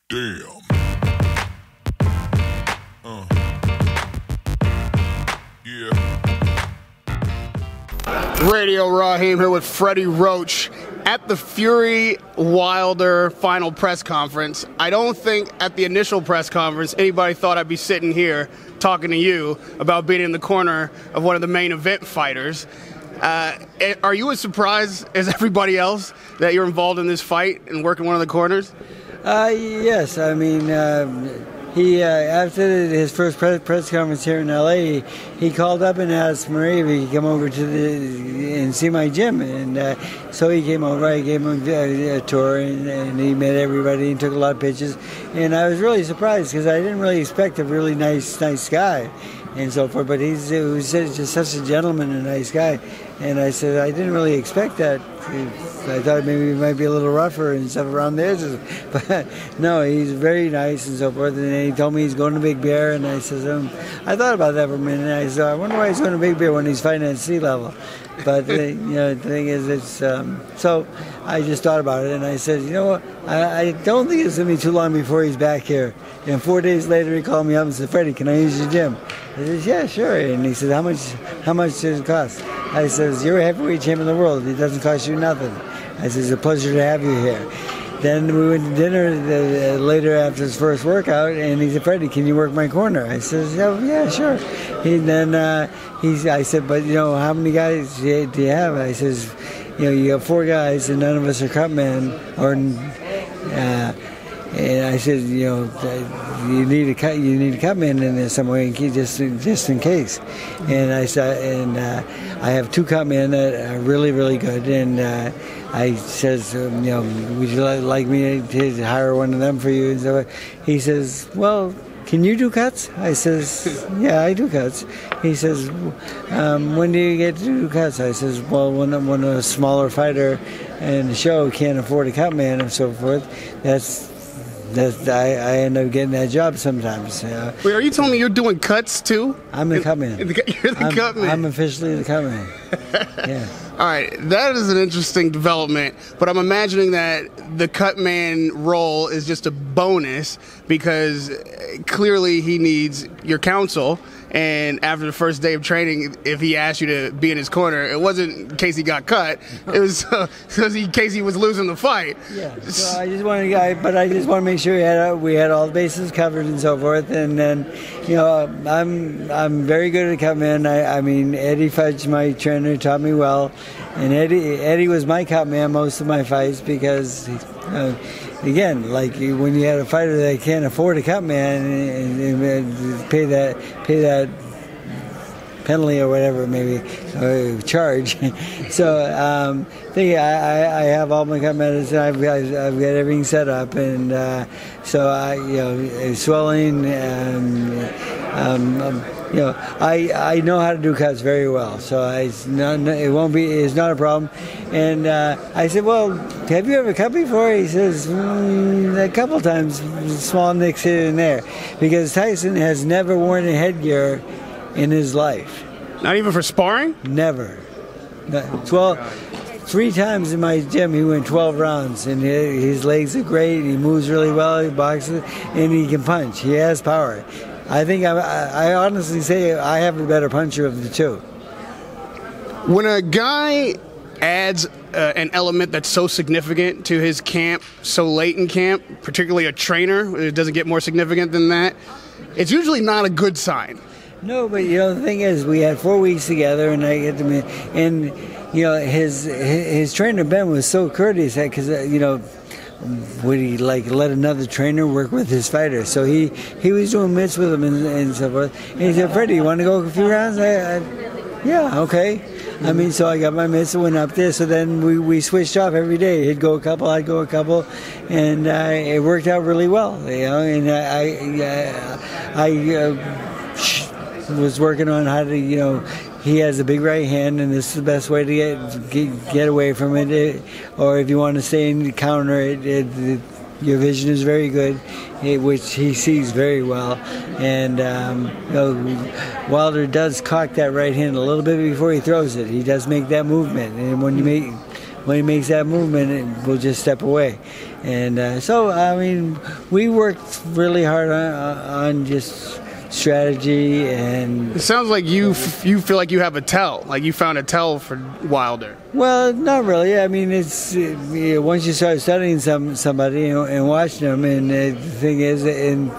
Damn. Yeah. Radio Rahim here with Freddie Roach at the Fury Wilder final press conference. I don't think at the initial press conference anybody thought I'd be sitting here talking to you about being in the corner of one of the main event fighters. Are you as surprised as everybody else that you're involved in this fight and working one of the corners? Yes. I mean, he after his first press conference here in L.A., he called up and asked Marie if he could come over and see my gym, and so he came over. I gave him a tour, and he met everybody and took a lot of pictures. And I was really surprised because I didn't really expect a really nice guy and so forth. But he was just such a gentleman and a nice guy. And I said, I didn't really expect that. I thought maybe he might be a little rougher and stuff around there. But no, he's very nice and so forth. And then he told me he's going to Big Bear. And I said, I thought about that for a minute. And I said, I wonder why he's going to Big Bear when he's fighting at sea level. But the thing is, it's so I just thought about it. And I said, you know what, I don't think it's going to be too long before he's back here. And 4 days later, he called me up and said, Freddie, can I use your gym? I said, yeah, sure. And he said, how much does it cost? I said, you're a heavyweight champion of the world. It doesn't cost you nothing. I said, it's a pleasure to have you here. Then we went to dinner later after his first workout, and he said, Freddie, can you work my corner? I said, yeah, sure. I said, but, how many guys do you have? I says, you have 4 guys, and none of us are cut men, and I said, you need a cut man in there some way, just in case. And I said, I have 2 cut men that are really, really good. And I says, would you like me to hire one of them for you? And so he says, well, can you do cuts? I says, yeah, I do cuts. He says, when do you get to do cuts? I says, well, when a smaller fighter in the show can't afford a cut man and so forth, I end up getting that job sometimes. Wait, are you telling me you're doing cuts too? I'm the cut man. You're the cut man. I'm officially the cut man. Yeah. All right, that is an interesting development, but I'm imagining that the cut man role is just a bonus because clearly he needs your counsel. And after the first day of training, if he asked you to be in his corner, it wasn't in case he got cut. It was in case he was losing the fight. Yeah. So I just want to make sure we had all the bases covered and so forth. And then, I'm very good at cut man. I mean, Eddie Fudge, my trainer, taught me well, and Eddie was my cut man most of my fights because. Again, like when you had a fighter that can't afford a cut man and pay that penalty or whatever, maybe charge. So I have all my cut men. I've got everything set up, and so swelling. I know how to do cuts very well, so it's not a problem. And I said, well, have you ever cut before? He says, a couple times, small nicks here and there, because Tyson has never worn a headgear in his life. Not even for sparring? Never. 3 times in my gym, he went 12 rounds, and his legs are great. He moves really well. He boxes, and he can punch. He has power. I think I honestly say I have a better puncher of the 2. When a guy adds an element that's so significant to his camp so late in camp, particularly a trainer, it doesn't get more significant than that, it's usually not a good sign. No, but the thing is, we had 4 weeks together, and I get to meet, and his trainer Ben was so courteous because would he let another trainer work with his fighter? So he was doing mitts with him and so forth. And he said, Freddie, you want to go a few rounds? Yeah, okay. I mean, so I got my mitts and went up there. So then we switched off every day. He'd go a couple, I'd go a couple, and it worked out really well. And I was working on how to, he has a big right hand, and this is the best way to get away from it. Or if you want to stay and counter it, your vision is very good, which he sees very well. And Wilder does cock that right hand a little bit before he throws it. He does make that movement, and when he makes that movement, it will just step away. And so, I mean, we worked really hard on just strategy. And it sounds like you feel like you have a tell, like you found a tell for Wilder. Well, not really. I mean, it's once you start studying somebody and watching them, and the thing is, and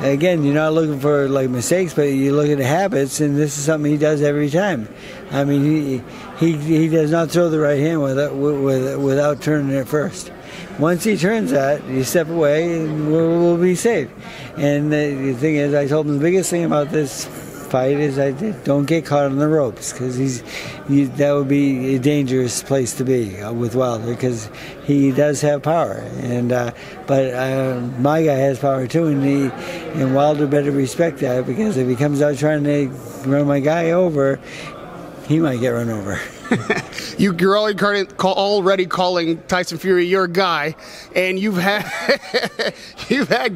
again, you're not looking for like mistakes, but you look at the habits, and this is something he does every time. I mean, he does not throw the right hand without turning it first. Once he turns that, you step away and we'll be safe. And the thing is, I told him the biggest thing about this fight is don't get caught on the ropes, because that would be a dangerous place to be with Wilder, because he does have power. And but my guy has power too, and Wilder better respect that, because if he comes out trying to run my guy over, he might get run over. You're already calling Tyson Fury your guy, and you've had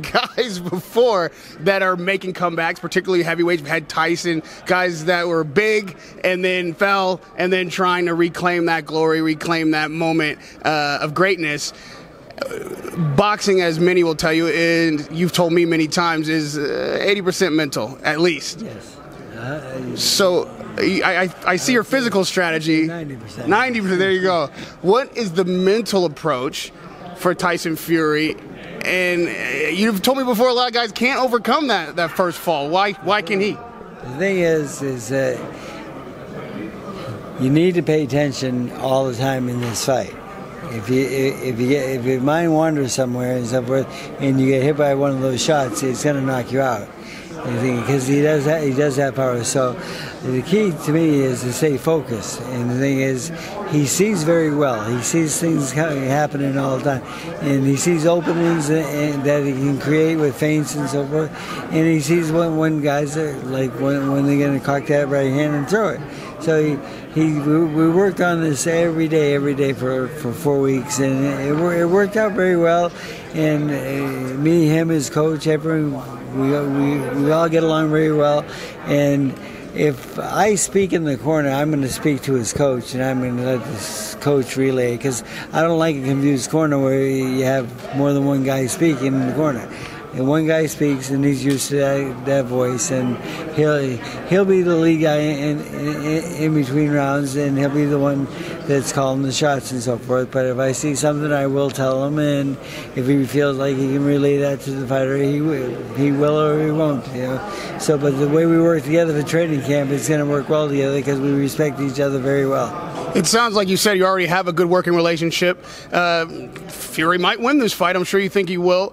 guys before that are making comebacks, particularly heavyweights. We've had Tyson, guys that were big and then fell, and then trying to reclaim that glory, reclaim that moment of greatness. Boxing, as many will tell you, and you've told me many times, is 80% mental, at least. Yes. So I see your physical strategy. 90%. 90%, there you go. What is the mental approach for Tyson Fury? And you've told me before, a lot of guys can't overcome that first fall. Why can he? The thing is that you need to pay attention all the time in this fight. If your mind wanders somewhere and so forth, and you get hit by one of those shots, it's going to knock you out. Because he does have power. So the key to me is to stay focused. And the thing is, he sees very well. He sees things happening all the time, and he sees openings that he can create with feints and so forth. And he sees when guys are like when they're going to cock that right hand and throw it. So we worked on this every day for 4 weeks, and it worked out very well. And me, him, his coach, we all get along very well. And if I speak in the corner, I'm going to speak to his coach, and I'm going to let this coach relay, because I don't like a confused corner where you have more than one guy speaking in the corner. And one guy speaks, and he's used to that voice, and he'll be the lead guy in between rounds, and he'll be the one that's calling the shots and so forth. But if I see something, I will tell him, and if he feels like he can relay that to the fighter, he will or he won't. So, but the way we work together for training camp, it's going to work well together, because we respect each other very well. It sounds like you said you already have a good working relationship. Fury might win this fight. I'm sure you think he will.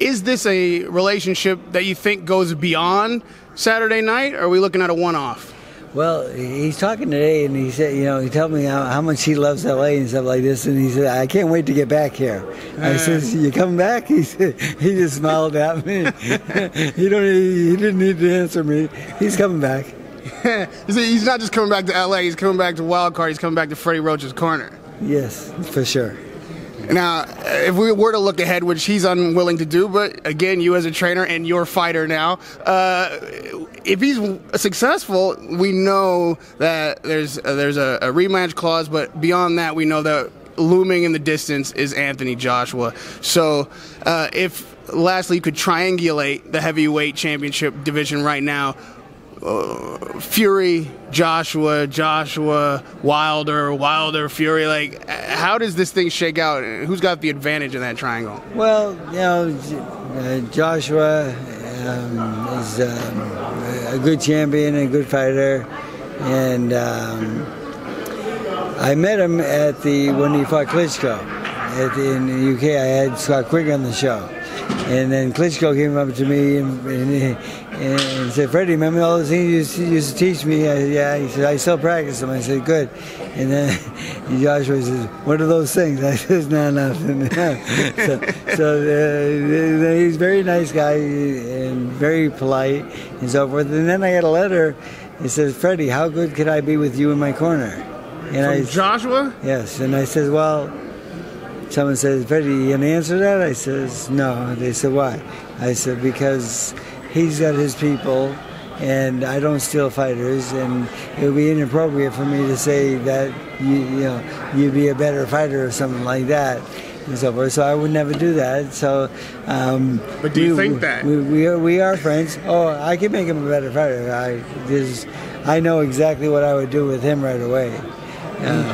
Is this a relationship that you think goes beyond Saturday night, or are we looking at a one-off? Well, he's talking today, and he said, he told me how much he loves L.A. and stuff like this, and he said, I can't wait to get back here. I said, you coming back? He said, he just smiled at me. He didn't need to answer me. He's coming back. He's not just coming back to L.A., he's coming back to Wildcard, he's coming back to Freddie Roach's corner. Yes, for sure. Now, if we were to look ahead, which he's unwilling to do, but again, you as a trainer and your fighter now, if he's successful, we know that there's a rematch clause, but beyond that, we know that looming in the distance is Anthony Joshua. So if, lastly, you could triangulate the heavyweight championship division right now, Fury, Joshua, Wilder, Fury. Like, how does this thing shake out? Who's got the advantage in that triangle? Well, Joshua is a good champion, a good fighter, and I met him when he fought Klitschko in the UK. I had Scott Quigg on the show. And then Klitschko came up to me and said, Freddie, remember all those things you used to teach me? Yeah. He said, I still practice them. I said, good. And then Joshua says, what are those things? I said, no, nothing. so he's a very nice guy and very polite and so forth. And then I got a letter. It says, Freddie, how good could I be with you in my corner? And From Joshua? Yes. And I said, well, someone says, Freddie, you going to answer that? I says, no. They said, why? I said, because he's got his people, and I don't steal fighters, and it would be inappropriate for me to say that you'd be a better fighter or something like that. and so forth. So I would never do that. So, but do you think that we are friends? Oh, I can make him a better fighter. I know exactly what I would do with him right away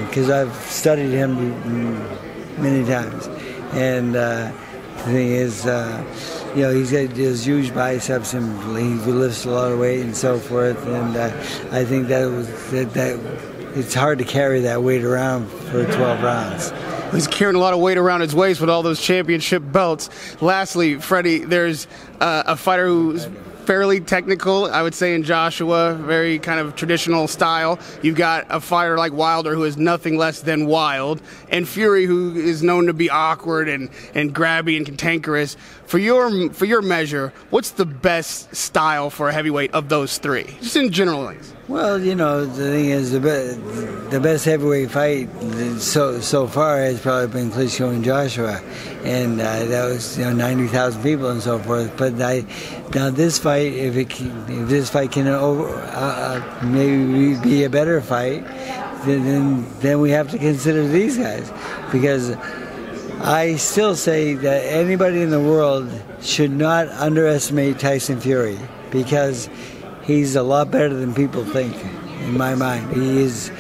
because I've studied him many times. And the thing is, he's got those huge biceps and he lifts a lot of weight and so forth. And I think that it's hard to carry that weight around for 12 rounds. He's carrying a lot of weight around his waist with all those championship belts. Lastly, Freddie, there's a fighter who's fairly technical, I would say, in Joshua, very kind of traditional style. You've got a fighter like Wilder who is nothing less than wild, and Fury who is known to be awkward and grabby and cantankerous. For your measure, what's the best style for a heavyweight of those three, just in general? Well, the thing is, the best heavyweight fight so far has probably been Klitschko and Joshua, and that was 90,000 people and so forth. But now this fight, if this fight can maybe be a better fight, then we have to consider these guys, because I still say that anybody in the world should not underestimate Tyson Fury, because he's a lot better than people think, in my mind. He's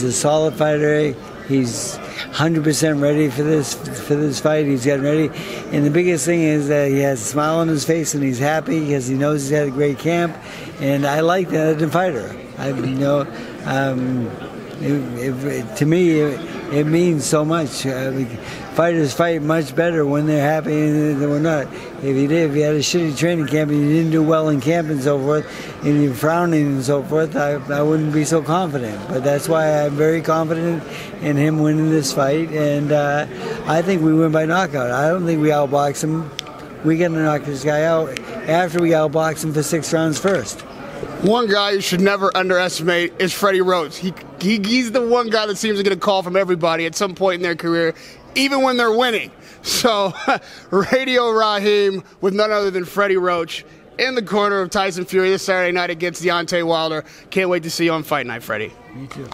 a solid fighter. He's 100% ready for this fight. He's getting ready. And the biggest thing is that he has a smile on his face and he's happy because he knows he's had a great camp. And I like that in a fighter. To me, it means so much. Fighters fight much better when they're happy than when not. If you had a shitty training camp and you didn't do well in camp and so forth, and you're frowning and so forth, I wouldn't be so confident. But that's why I'm very confident in him winning this fight, and I think we win by knockout. I don't think we outbox him. We're going to knock this guy out after we outbox him for 6 rounds first. One guy you should never underestimate is Freddie Roach. He's the one guy that seems to get a call from everybody at some point in their career, even when they're winning. So, Radio Rahim with none other than Freddie Roach in the corner of Tyson Fury this Saturday night against Deontay Wilder. Can't wait to see you on Fight Night, Freddie. Me too.